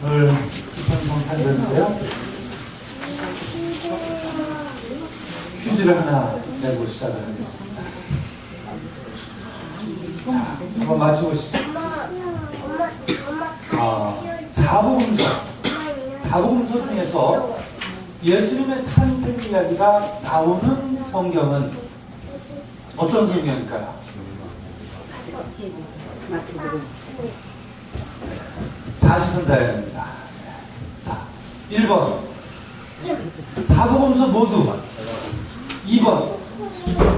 오늘 깊은 성탄절인데요. 퀴즈를 하나 내고 시작을 하겠습니다. 자, 한번 맞춰보시죠. 사복음서 중에서 예수님의 탄생 이야기가 나오는 성경은 어떤 성경일까요? 사시선다입니다. 자, 1번 사복음서 모두, 2번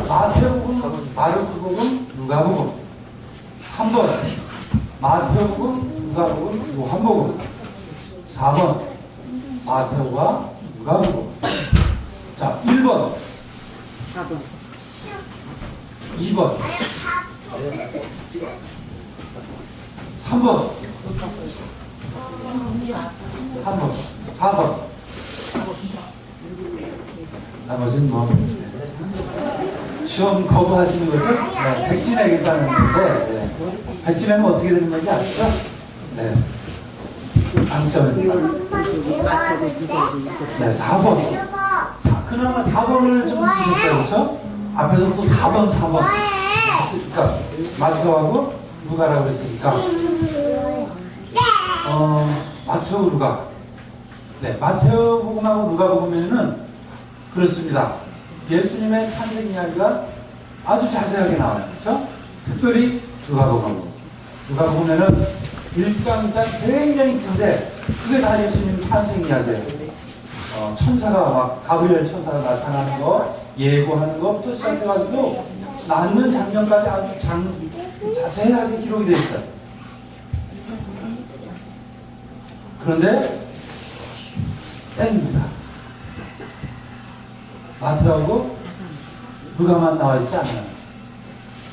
마태복음, 마르코복음, 누가복음, 3번 마태복음, 누가복음, 요한복음, 4번 마태오가 누가복음. 자, 1번 2번 3번 4번 나머지는 뭐 시험 거부하시는 거죠? 네, 백지내겠다는 건데, 네. 백지내면 어떻게 되는 건지 아시죠? 네. 당첨입니다. 네, 4번. 그나마 4번을 좀 주셨어요, 그렇죠? 앞에서 또 4번. 그러니까 마태오하고 누가라고 했으니까 마태오, 누가. 네, 마태복음하고 누가복음에는 그렇습니다. 예수님의 탄생 이야기가 아주 자세하게 나와요, 그렇죠? 특별히 누가복음에는 1장장 굉장히 큰데 그게 다 예수님 탄생 이야기예요. 천사가 막 가브리엘 천사가 나타나는 거, 예고하는 것부터 시작해가지고 낳는 장면까지 아주 자세하게 기록이 되어 있어요. 그런데 땡입니다. 마태하고 누가만 나와 있지 않아요.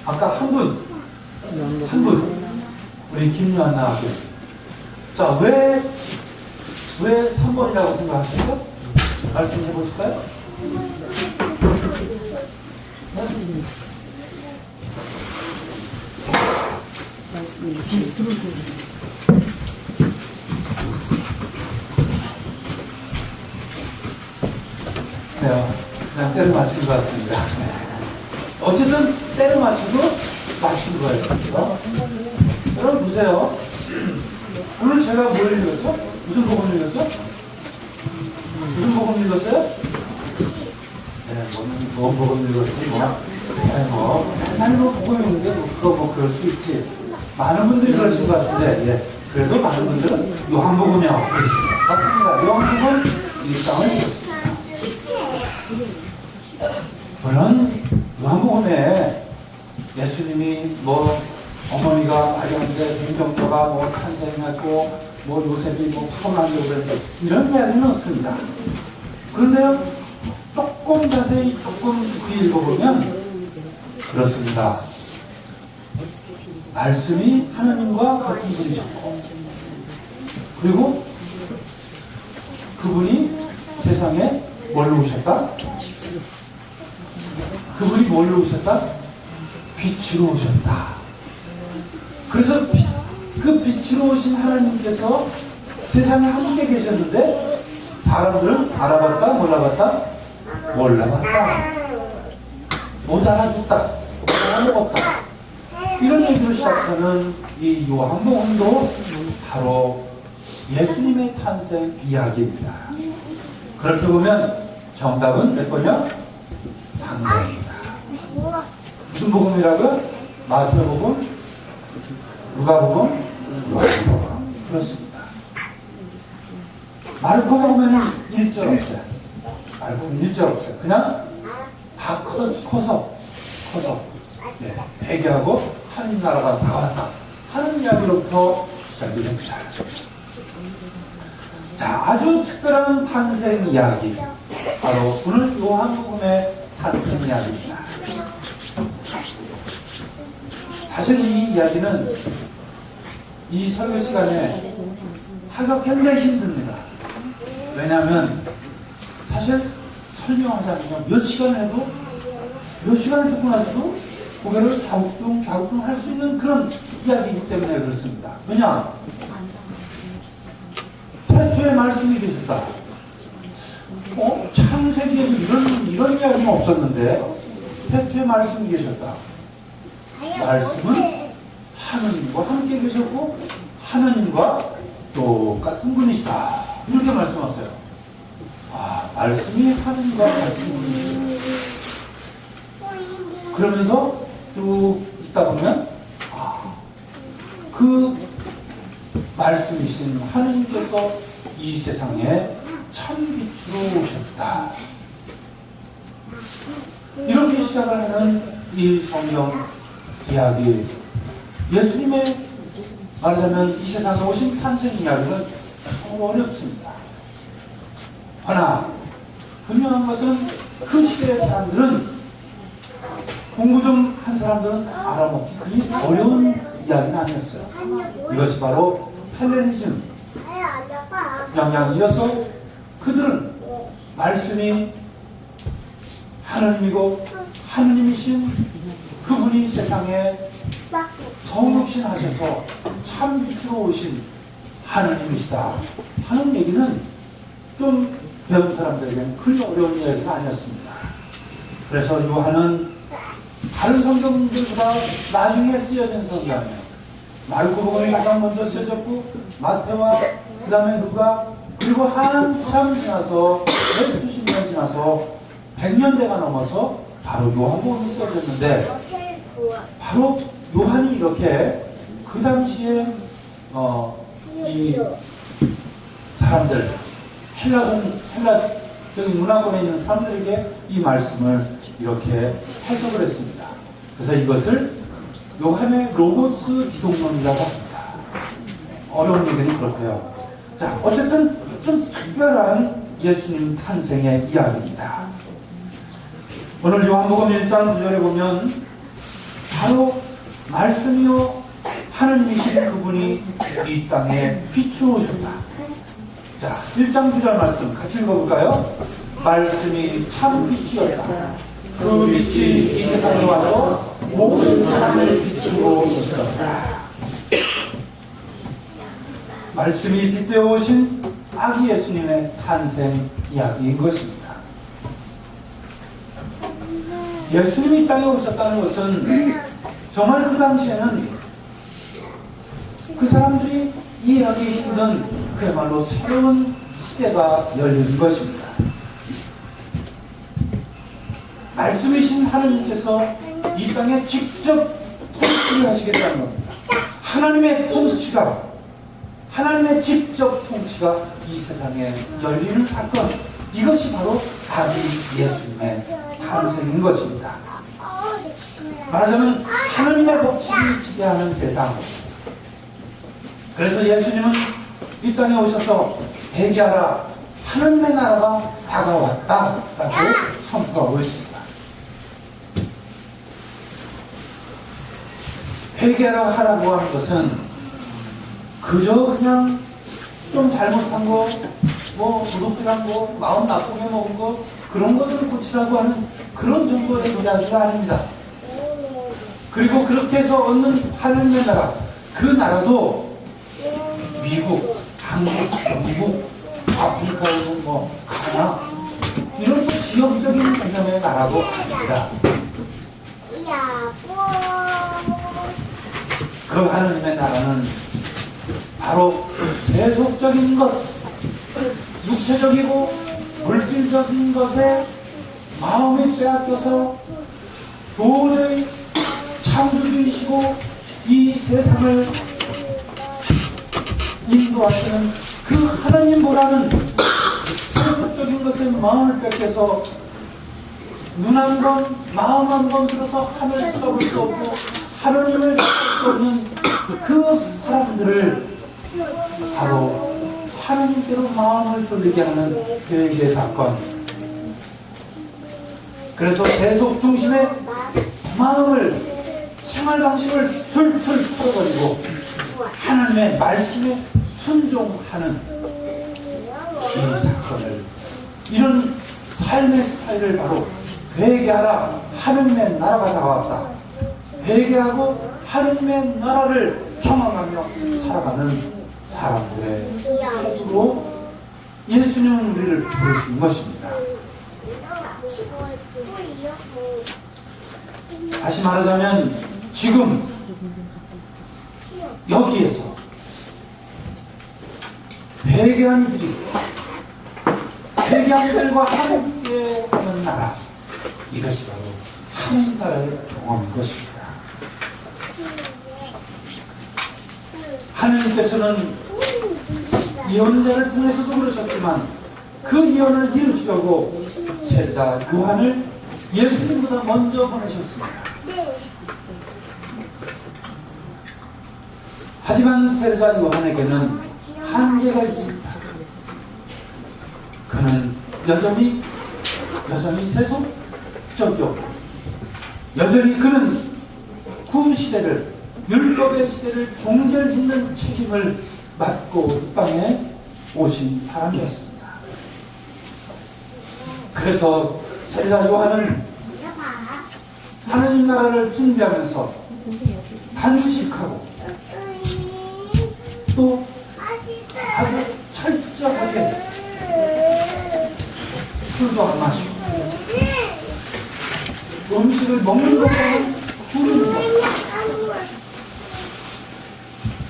아까 한 분, 우리 김요한 나왔어요. 자, 왜 3번이라고 생각하십니까? 말씀해 보실까요? 네, 그냥 때려 맞춘 것 같습니다. 어쨌든 때려 맞추고 맞춘 거예요. 그렇죠? 여러분 보세요. 오늘 제가 뭘 읽었죠? 무슨 복음 읽었죠? 무슨 복음 읽었어요? 네, 뭔 복음 읽었지? 맨날 복음 읽는데 그거 그럴 수 있지. 많은 분들이 그러신 것 같은데, 예. 그래도 많은 분들은 요한복음이라고 그러십니다. 맞습니다. 요한복음 1장을 읽었습니다. 물론 요한복음에 예수님이 어머니가 마리아인데 동정녀가 탄생했고 요셉이 화난다고 그랬는데 이런 이야기는 없습니다. 그런데요, 조금 자세히 읽어보면 그렇습니다. 말씀이 하나님과 같은 분이셨고, 그리고 그분이 세상에 뭘로 오셨다? 그분이 뭘로 오셨다? 빛으로 오셨다. 그래서 그 빛으로 오신 하나님께서 세상에 함께 계셨는데 사람들은 알아봤다? 몰라봤다? 몰라봤다. 못 알아줬다. 못 알아먹었다. 이런 얘기로 시작하는 이 요한복음도 바로 예수님의 탄생 이야기입니다. 그렇게 보면 정답은 몇 번이요? 3번입니다. 무슨 복음이라고요? 마태복음, 누가복음, 요한복음. 그렇습니다. 마르코복음에는 1절 없어요. 마르코는 1절 없어요. 그냥 다 커서 네, 회개하고 하나님 나라가 다가왔다 하는 이야기로부터 시작이 됩니다. 자, 아주 특별한 탄생 이야기, 바로 오늘 요한복음의 탄생 이야기입니다. 사실 이 이야기는 이 설교 시간에 하기가 굉장히 힘듭니다. 왜냐하면 사실 설명하자면 몇 시간을 듣고 나서도 고개를 갸우뚱 할 수 있는 그런 이야기이기 때문에 그렇습니다. 왜냐? 태초에 말씀이 계셨다. 창세기에도 이런 이야기는 없었는데 태초에 말씀이 계셨다. 말씀은 하느님과 함께 계셨고 하느님과 똑같은 분이시다. 이렇게 말씀하세요. 말씀이 하느님과 같은 분이시다. 그러면서 쭉 있다 보면 그 말씀이신 하느님께서 이 세상에 천빛으로 오셨다. 이렇게 시작을 하는 이 성경 이야기, 예수님의 말하자면 이 세상에 오신 탄생 이야기는 참 어렵습니다. 그러나 분명한 것은 그 시대의 사람들은, 공부 좀 한 사람들은 알아먹기 그리 어려운 이야기는 아니었어요. 이것이 바로 헬레니즘 영향이어서 그들은 말씀이 하느님이고 하느님이신 그분이 세상에 성육신 하셔서 참빛으로 오신 하느님이시다 하는 얘기는 좀 배운 사람들에게는 그리 어려운 이야기가 아니었습니다. 그래서 요한은 다른 성경들보다 나중에 쓰여진 성경이에요. 마르코복음이 가장 먼저 쓰여졌고 마태와 그 다음에 누가, 그리고 한참 지나서 수십 년 지나서 100년대가 넘어서 바로 요한복음이 쓰여졌는데, 바로 요한이 이렇게 그 당시에 이 사람들, 헬라적인 문화권에 있는 사람들에게 이 말씀을 이렇게 해석을 했습니다. 그래서 이것을 요한의 로고스 기독론이라고 합니다. 어려운 얘기는 그렇고요. 자, 어쨌든 좀 특별한 예수님 탄생의 이야기입니다. 오늘 요한복음 1장 9절에 보면 바로 말씀이요 하느님이신 그분이 이 땅에 빛으로 오셨다. 자, 1장 9절 말씀 같이 읽어볼까요? 말씀이 참 빛이었다. 그 빛이 이 세상에 와서 모든 사람을 비추고 있었다. 말씀이 빛되어 오신 아기 예수님의 탄생 이야기인 것입니다. 예수님이 이 땅에 오셨다는 것은 정말 그 당시에는 그 사람들이 이해하기 힘든 그야말로 새로운 시대가 열린 것입니다. 말씀이신 하느님께서 이 땅에 직접 통치를 하시겠다는 겁니다. 하나님의 직접 통치가 이 세상에 열리는 사건, 이것이 바로 아기 예수님의 탄생인 것입니다. 말하자면 하나님의 법칙이 지배하는 세상. 그래서 예수님은 이 땅에 오셔서 회개하라, 하나님의 나라가 다가왔다 라고 선포하고 있습니다. 회개하라 하라고 하는 것은 그저 그냥 좀 잘못한 거, 도둑질한 거, 마음 나쁘게 먹은 거, 그런 것을 고치라고 하는 그런 정도의 이야기가 아닙니다. 그리고 그렇게 해서 얻는 하느님의 나라, 그 나라도 미국, 한국, 영국, 아프리카에도 가나 이런 또 지역적인 개념의 나라도 아닙니다. 그 하느님의 나라는 바로 세속적인 것, 육체적이고 물질적인 것에 마음이 빼앗겨서 도저히 창조주이시고 이 세상을 인도하시는 그 하나님보다는 세속적인 것에 마음을 뺏겨서 눈 한 번, 마음 한 번 들어서 하늘을 쳐다볼 수 없고 하나님을 볼 수 없는 그 사람들을 바로 하나님께로 마음을 돌리게 하는 계획의 사건. 그래서 세속 중심의 마음을, 생활 방식을 툴툴 풀어버리고 하나님의 말씀에 순종하는 이 사건을, 이런 삶의 스타일을 바로 회개하라, 하느님의 나라가 다가왔다, 회개하고 하느님의 나라를 경험하며 살아가는 사람들의 태도로 예수님은 우리를 부르신 것입니다. 다시 말하자면 지금 여기에서 회개한 이들과 함께 하는 나라, 이것이 바로 하나님 나라의 경험인 것입니다. 하나님께서는 예언자를 통해서도 그러셨지만 그 예언을 이루시려고 세례자 요한을 예수님보다 먼저 보내셨습니다. 하지만 세례자 요한에게는 한계가 있습니다. 그는 여전히 세속적이었고 여전히 그는 구시대를, 율법의 시대를 종결짓는 책임을 맡고 이 땅에 오신 사람이었습니다. 그래서 세례자 요한은 하나님 나라를 준비하면서 단식하고 또 아주 철저하게 술도 안 마시고 음식을 먹는 것과는 줄이는 것,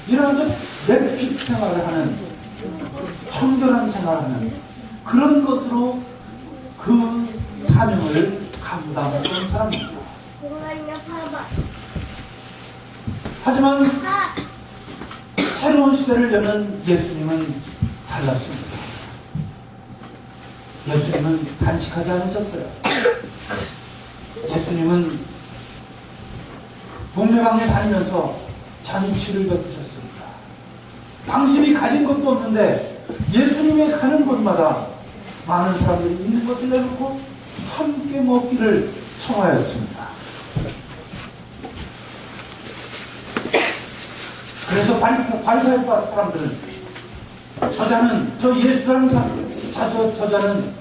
이런 아주 랩핏 생활을 하는, 청결한 생활을 하는 그런 것으로 그 사명을 감당했던 사람입니다. 하지만 새로운 시대를 여는 예수님은 달랐습니다. 예수님은 단식하지 않으셨어요. 예수님은 동네방네 다니면서 잔치를 베푸셨습니다. 당신이 가진 것도 없는데 예수님이 가는 곳마다 많은 사람들이 있는 것을 내놓고 함께 먹기를 청하였습니다. 그래서 바리새파 사람들은 저 예수라는 사람들, 저자는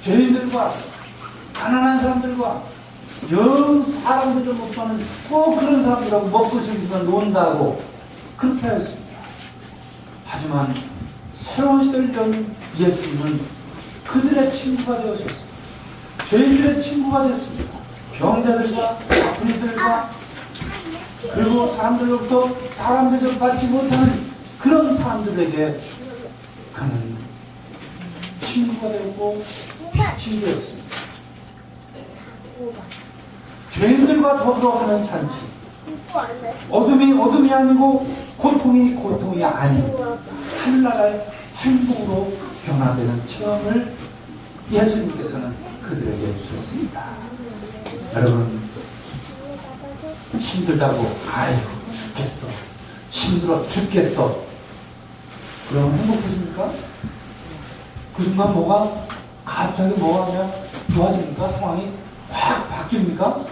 죄인들과 가난한 사람들과 영 사람들을 못하는 꼭 그런 사람들하고 먹고 즐기면서 논다고 그렇게 하였습니다. 하지만 새로운 시대를 연 예수님은 그들의 친구가 되어졌습니다. 죄인들의 친구가 되었습니다. 병자들과 아픈 이들과 그리고 사람들로부터 사람들을 받지 못하는 그런 사람들에게 그는 친구가 되었고 친구였습니다. 죄인들과 더불어 하는 잔치, 어둠이 아니고 고통이 아닌 하늘나라의 행복으로 변화되는 체험을 예수님께서는 그들에게 주셨습니다. 여러분, 힘들다고 아이고 죽겠어, 힘들어 죽겠어, 그럼 행복하십니까? 그 순간 갑자기 뭐가 그냥 좋아집니까? 상황이 확 바뀝니까?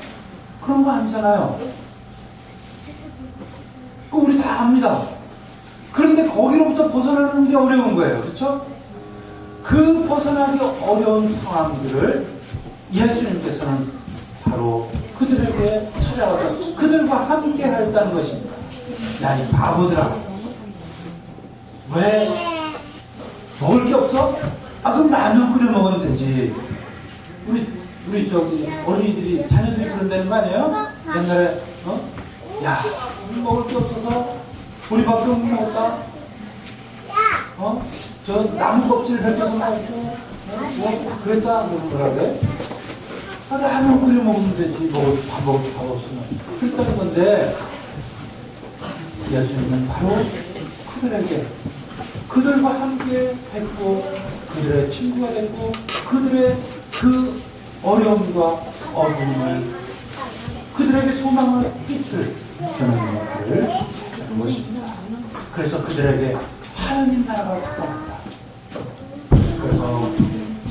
그런 거 아니잖아요. 그거 우리 다 압니다. 그런데 거기로부터 벗어나는 게 어려운 거예요. 그렇죠? 그 벗어나기 어려운 상황들을 예수님께서는 바로 그들에게 찾아와서 그들과 함께 하였다는 것입니다. 야, 이 바보들아, 왜 먹을 게 없어? 그럼 라면 끓여 먹으면 되지. 우리 저기 어린이들이, 자녀들이 그런다는 거 아니에요? 옛날에 야, 우리 먹을 게 없어서 보리밥도 못 먹었다. 저 나무 껍질 벗겨서 먹고 그랬다. 뭐라 그래? 라면 끓여 먹으면 되지. 밥 없으면. 그랬다는 건데, 예수님은 바로 그들과 함께 했고, 그들의 친구가 됐고, 그들의 그 어려움과 어려움을, 그들에게 소망을 빛을 주는 역할을 하는 것입니다. 그래서 그들에게 하나님 나라가 다가옵니다. 그래서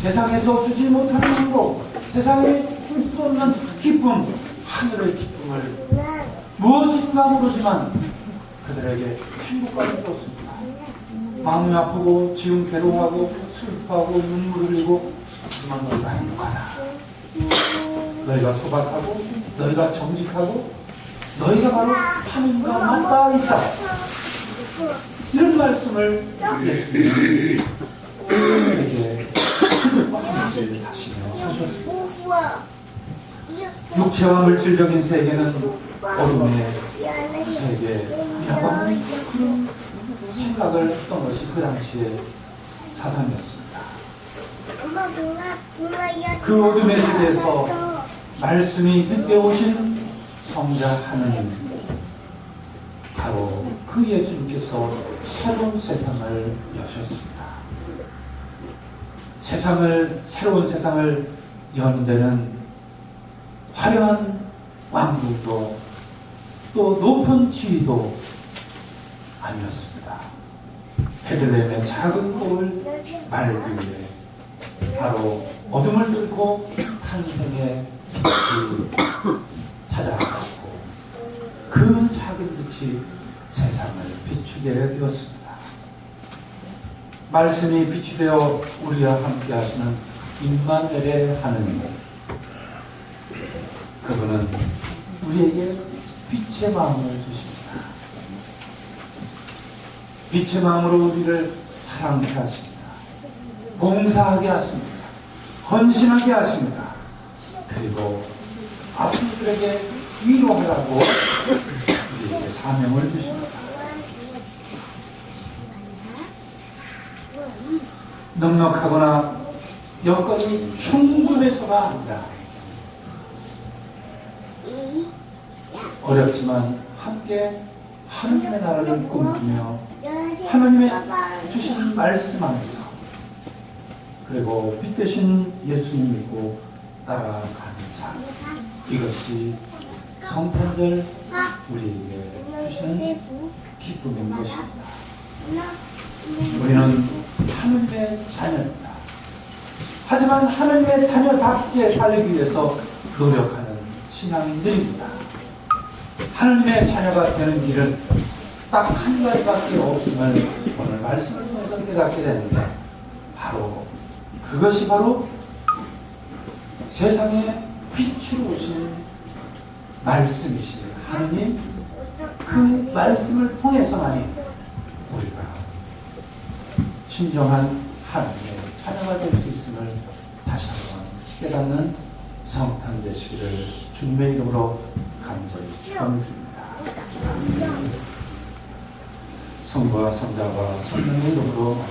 세상에서 주지 못하는 행복, 세상에 줄 수 없는 기쁨, 하늘의 기쁨을 무엇인가 모르지만 그들에게 행복까지 주었습니다. 마음이 아프고 지금 괴로워하고 슬퍼하고 눈물을 흘리고, 하지만 너희가 행복하다. 너희가 소박하고 너희가 정직하고 너희가 바로 하나님과 맞닿아 있다. 이런 말씀을 예수님이 우리에게 함께 사시며 사셨습니다. 육체와 물질적인 세계는 어둠의 세계라고 하는 그런 생각을 했던 것이 그 당시의 사상이었습니다. 그 어둠의 세계에서 말씀이 빛내오신 성자 하느님, 바로 그 예수님께서 새로운 세상을 여셨습니다. 새로운 세상을 여는 데는 화려한 왕국도 또 높은 지위도 아니었습니다. 베들레헴의 작은 꼴 말기 위해 바로 어둠을 뚫고 탄생의 빛이 찾아왔고 그 작은 빛이 세상을 비추게 되었습니다. 말씀이 빛이 되어 우리와 함께 하시는 임마누엘의 하느님, 그분은 우리에게 빛의 마음을 주십니다. 빛의 마음으로 우리를 사랑케 하십니다. 봉사하게 하십니다. 헌신하게 하십니다. 그리고 아픈 이들에게 위로하라고 우리에게 사명을 주십니다. 넉넉하거나 여건이 충분해서가 아니라 어렵지만 함께 하나님의 나라를 꿈꾸며 하나님의 주신 말씀 안에서 그리고 빛 대신 예수님 믿고 따라가는 삶, 이것이 성탄절 우리에게 주시는 기쁨인 것입니다. 우리는 하나님의 자녀입니다. 하지만 하나님의 자녀답게 살기 위해서 노력하는 신앙인들입니다. 하나님의 자녀가 되는 길은 딱 한 가지밖에 없음을 오늘 말씀을 통해서 깨닫게 되는데, 그것이 바로 세상에 빛으로 오신 말씀이신 하느님, 그 말씀을 통해서만이 우리가 진정한 하나님의 자녀가 될 수 있음을 다시 한번 깨닫는 성탄 되시기를 주님의 이름으로 간절히 축원드립니다. 성부와 성자와 성령의 이름으로